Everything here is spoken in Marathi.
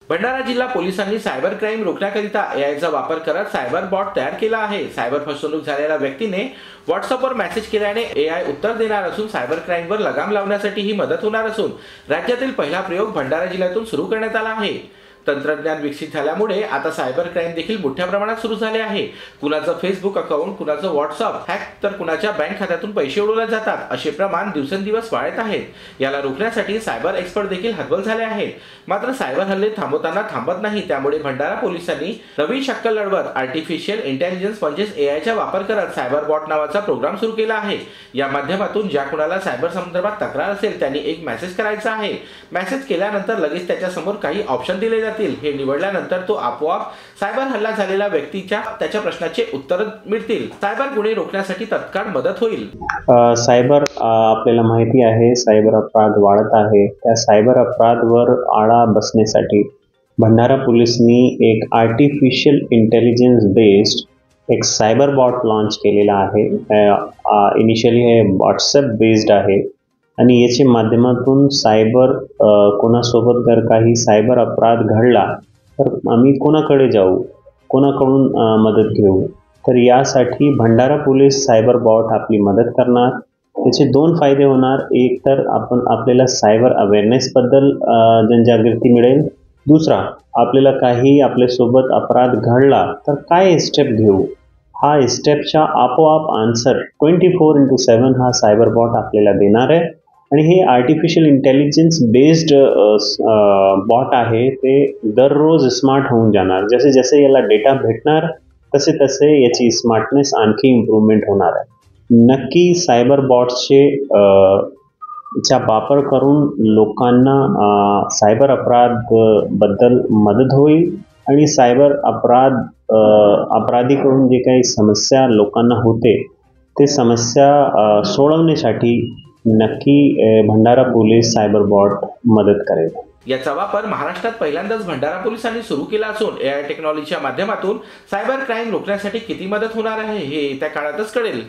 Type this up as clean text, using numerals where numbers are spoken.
भंडारा जिल्हा पोलिसांनी सायबर क्राईम रोखण्याकरिता एआयचा वापर करत सायबर बॉट तयार केला आहे। सायबर फसवणूक झालेल्या व्यक्तीने व्हॉट्सअपवर मेसेज केल्याने एआय उत्तर देणार असून सायबर क्राईमवर लगाम लावण्यासाठी ही मदत होणार असून राज्यातील पहिला प्रयोग भंडारा जिल्ह्यातून सुरू करण्यात आला आहे। तंत्रज्ञान विकसित झाल्यामुळे आता सायबर क्राईम देखील मोठ्या प्रमाणात सुरू झाले आहे। कुणाचं फेसबुक अकाउंट, कुणाचं व्हॉट्सअप हॅक तर कुणाच्या बँक खात्यातून पैसे उडवले जातात, असे प्रमाण दिवसेंदिवस वाढत आहेत। याला रोखण्यासाठी सायबर एक्सपर्ट देखील हतबल झाले आहेत। मात्र सायबर हल्ले थांबवताना थांबत नाही, त्यामुळे भंडारा पोलिसांनी नवीन शक्कल लढवत आर्टिफिशियल इंटेलिजन्स म्हणजेच एआयचा वापर करत सायबर बॉट नावाचा प्रोग्राम सुरू केला आहे। या माध्यमातून ज्या कुणाला सायबर संदर्भात तक्रार असेल त्यांनी एक मेसेज करायचा आहे। मेसेज केल्यानंतर लगेच त्याच्या समोर काही ऑप्शन दिले जातील। हे निवडल्यानंतर तो आपोआप सायबर हल्ला झालेल्या व्यक्तीच्या त्याच्या प्रश्नाचे उत्तर मिळतील। सायबर गुन्हे रोखण्यासाठी तत्काळ मदत होईल। सायबर आपल्याला माहिती आहे सायबर अपराध वाढत आहे। त्या सायबर अपराधवर आळा बसण्यासाठी भंडारा पोलिसनी एक आर्टिफिशियल इंटेलिजन्स बेस्ड एक सायबर बॉट लॉन्च केलेला आहे। इनिशियली हे व्हॉट्सअप बेस्ड आहे आणि याच्या माध्यमातून सायबर कोणासोबत जर काही सायबर अपराध घडला तर आम्ही कोणाकडे जाऊ, कोणाकडून मदत घेऊ, तर यासाठी भंडारा पोलीस सायबर बॉट आपली मदत करणार। त्याचे दोन फायदे होणार, एक तर आपल्याला सायबर अवेअरनेसबद्दल जनजागृती मिळेल, दुसरा आपल्याला काही आपल्यासोबत अपराध घडला तर काय स्टेप घेऊ, हा स्टेपचा आपोआप आन्सर 24/7 हा सायबर बॉट आपल्याला देणार आहे। आणि हे आर्टिफिशियल इंटेलिजन्स बेस्ड बॉट आहे, ते दररोज स्मार्ट होऊन जाणार। जसे जसे याला डेटा भेटणार तसे तसे याची स्मार्टनेस आणखी इम्प्रूव्हमेंट होणार आहे। नक्की सायबर बॉट्सचे चा वापर करून लोकांना सायबर अपराध बद्दल मदत होईल आणि सायबर अपराधीकडून जे काही समस्या लोकांना होते ते समस्या सोडवण्यासाठी नक्की भंडारा पोलीस सायबर बॉट मदत करेल। याचा वापर महाराष्ट्रात पहिल्यांदाच भंडारा पोलिसांनी सुरू केला असून एआय टेक्नॉलॉजीच्या माध्यमातून सायबर क्राईम रोखण्यासाठी किती मदत होणार आहे हे त्या काळातच कळेल।